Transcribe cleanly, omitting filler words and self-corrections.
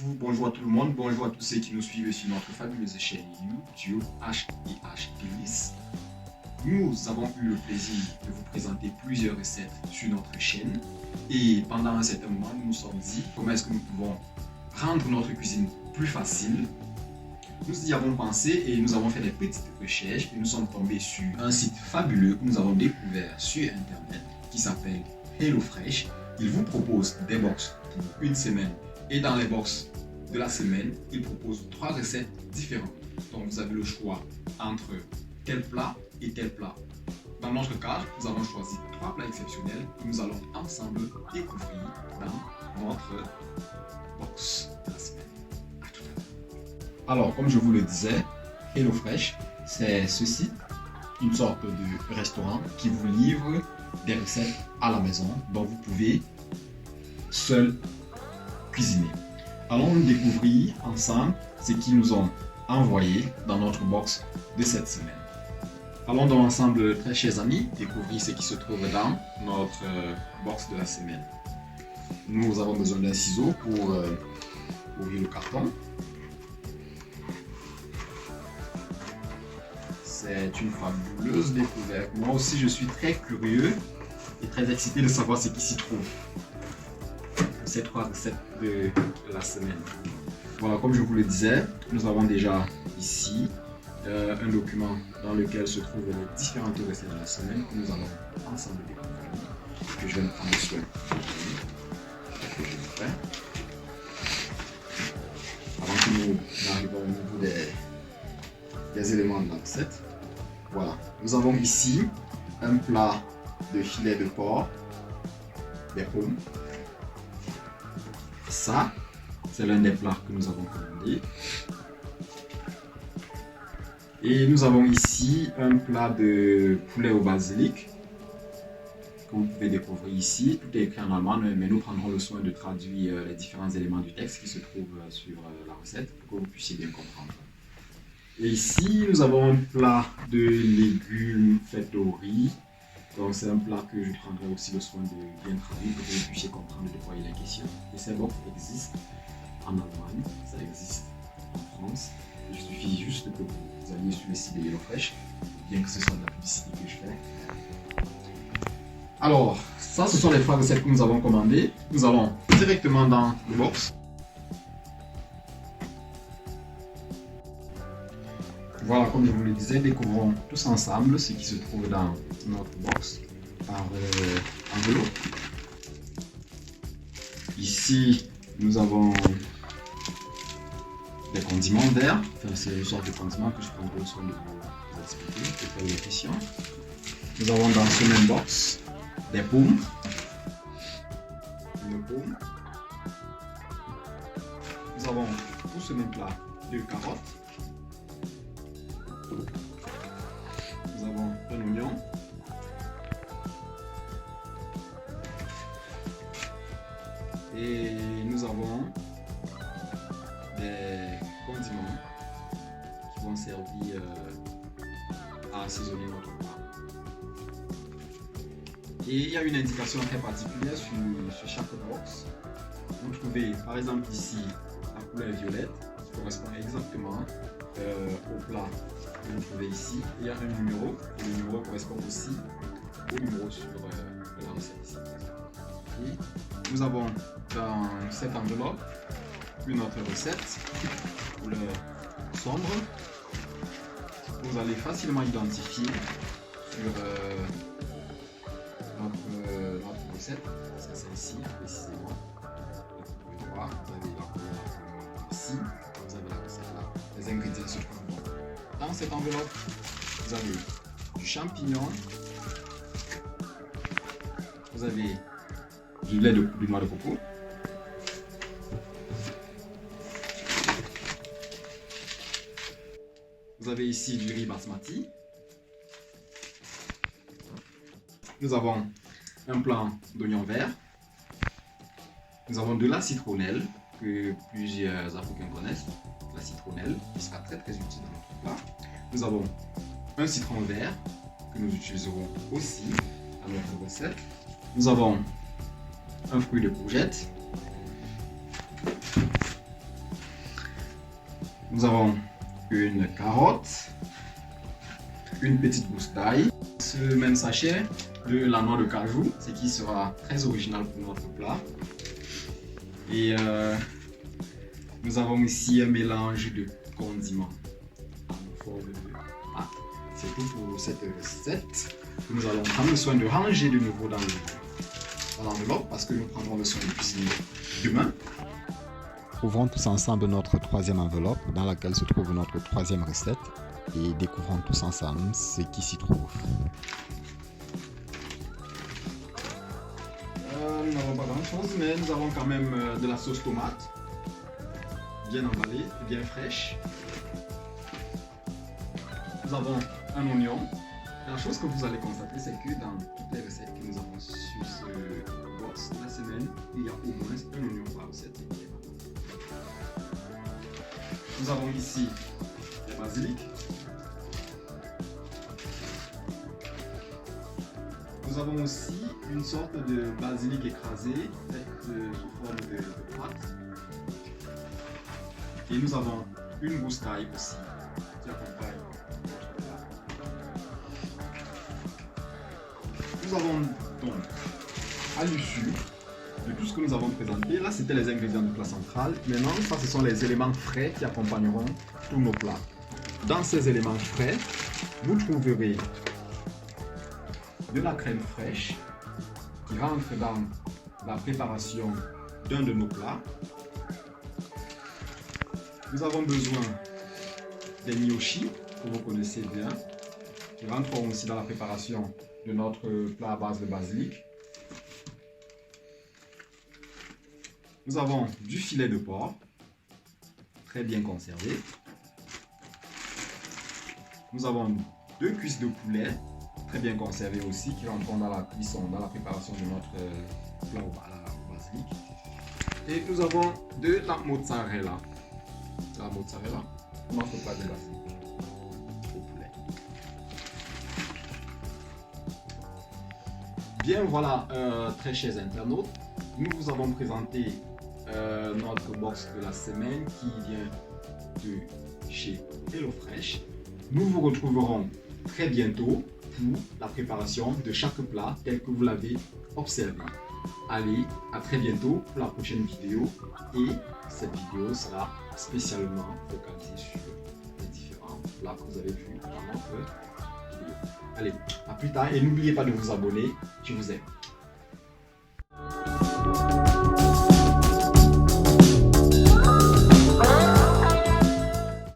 bonjour à tout le monde, bonjour à tous ceux qui nous suivent sur notre fabuleuse chaîne YouTube H&H Delice. Nous avons eu le plaisir de vous présenter plusieurs recettes sur notre chaîne et pendant un certain moment nous nous sommes dit comment est-ce que nous pouvons rendre notre cuisine plus facile. Nous y avons pensé et nous avons fait des petites recherches et nous sommes tombés sur un site fabuleux que nous avons découvert sur internet qui s'appelle HelloFresh. Il vous propose des box pour une semaine et dans les box de la semaine, il propose 3 recettes différentes. Donc vous avez le choix entre tel plat et tel plat. Dans notre cas, nous avons choisi 3 plats exceptionnels que nous allons ensemble découvrir dans notre box de la semaine. À tout à l'heure. Alors, comme je vous le disais, HelloFresh, c'est ce site, une sorte de restaurant qui vous livre des recettes à la maison dont vous pouvez seul cuisiner. Allons découvrir ensemble ce qu'ils nous ont envoyé dans notre box de cette semaine. Allons donc ensemble, très chers amis, découvrir ce qui se trouve dans notre box de la semaine. Nous avons besoin d'un ciseau pour ouvrir le carton. C'est une fabuleuse découverte. Moi aussi, je suis très curieux et très excité de savoir ce qui s'y trouve. Ces 3 recettes de la semaine. Voilà, comme je vous le disais, nous avons déjà ici un document dans lequel se trouvent les différentes recettes de la semaine que nous allons ensemble découvrir, que je vais me prendre soin que je vais faire. Avant que nous n'arrivions au niveau des éléments de la recette. Voilà, nous avons ici un plat de filet de porc, des pommes. Ça, c'est l'un des plats que nous avons commandé. Et nous avons ici un plat de poulet au basilic que vous pouvez découvrir ici. Tout est écrit en allemand, mais nous prendrons le soin de traduire les différents éléments du texte qui se trouvent sur la recette pour que vous puissiez bien comprendre. Et ici, nous avons un plat de légumes faits au riz. Donc c'est un plat que je prendrai aussi le soin de bien traduire pour que vous puissiez comprendre de quoi il est question. Et ces box existent en Allemagne, ça existe en France. Il suffit juste que vous alliez sur le site de HelloFresh, bien que ce soit de la publicité que je fais. Alors, ça ce sont les 3 recettes que nous avons commandées. Nous allons directement dans le box. Voilà, comme je vous le disais, découvrons tous ensemble ce qui se trouve dans notre box par enveloppe. Ici, nous avons des condiments verts. Enfin, c'est une sorte de condiments que je prendrai le soin de vous expliquer, de faire une question. Nous avons dans ce même box des pommes. Une pomme. Nous avons pour ce même plat 2 carottes. Nous avons un oignon. Et nous avons des condiments qui vont servir à assaisonner notre plat. Et il y a une indication très particulière sur chaque box. Vous trouvez par exemple ici la couleur violette qui correspond exactement au plat que vous trouvez ici. Il y a un numéro et le numéro correspond aussi au numéro sur la recette ici. Et nous avons dans cette enveloppe une autre recette couleur sombre. Vous allez facilement identifier sur notre recette, c'est celle-ci précisément. Vous pouvez voir, vous avez la couleur ici, vous avez la recette là. Les ingrédients se trouvent dans cette enveloppe. Vous avez du champignon, vous avez du lait de noix de coco, vous avez ici du riz basmati, nous avons un plant d'oignons verts, nous avons de la citronnelle que plusieurs Africains connaissent, la citronnelle qui sera très utile dans notre plat. Nous avons un citron vert que nous utiliserons aussi dans notre recette. Nous avons un fruit de courgette, Nous avons une carotte, une petite gousse d'ail, ce même sachet de la noix de cajou, ce qui sera très original pour notre plat. Et nous avons ici un mélange de condiments en forme de pâte. C'est tout pour cette recette que nous allons prendre soin de ranger de nouveau dans l'enveloppe parce que nous prendrons le soin de cuisiner demain. Ouvrons tous ensemble notre troisième enveloppe dans laquelle se trouve notre troisième recette et découvrons tous ensemble ce qui s'y trouve. Nous n'avons pas grand chose, mais nous avons quand même de la sauce tomate, bien emballée, bien fraîche. Nous avons un oignon. La chose que vous allez constater, c'est que dans toutes les recettes que nous avons sur ce box de la semaine, il y a au moins un oignon par recette. Nous avons ici le basilic. Nous avons aussi une sorte de basilic écrasé faite sous forme de pâte. Et nous avons une gousse d'ail aussi qui accompagne notre plat. Nous avons donc, à l'issue de tout ce que nous avons présenté, là c'était les ingrédients du plat central. Maintenant, ça ce sont les éléments frais qui accompagneront tous nos plats. Dans ces éléments frais, vous trouverez de la crème fraîche qui rentre dans la préparation d'un de nos plats. Nous avons besoin des gnocchis, que vous connaissez bien, qui rentreront aussi dans la préparation de notre plat à base de basilic. Nous avons du filet de porc, très bien conservé. Nous avons 2 cuisses de poulet, très bien conservées aussi, qui rentreront dans la cuisson, dans la préparation de notre plat au basilic. Et nous avons de la mozzarella. La mozzarella pour notre plat de basilic au poulet. Bien voilà, très chers internautes, nous vous avons présenté notre box de la semaine qui vient de chez HelloFresh. Nous vous retrouverons très bientôt pour la préparation de chaque plat tel que vous l'avez observé. Allez, à très bientôt pour la prochaine vidéo et cette vidéo sera spécialement focalisée sur les différents plats que vous avez vus dans notre vidéo. Allez, à plus tard et n'oubliez pas de vous abonner, je vous aime.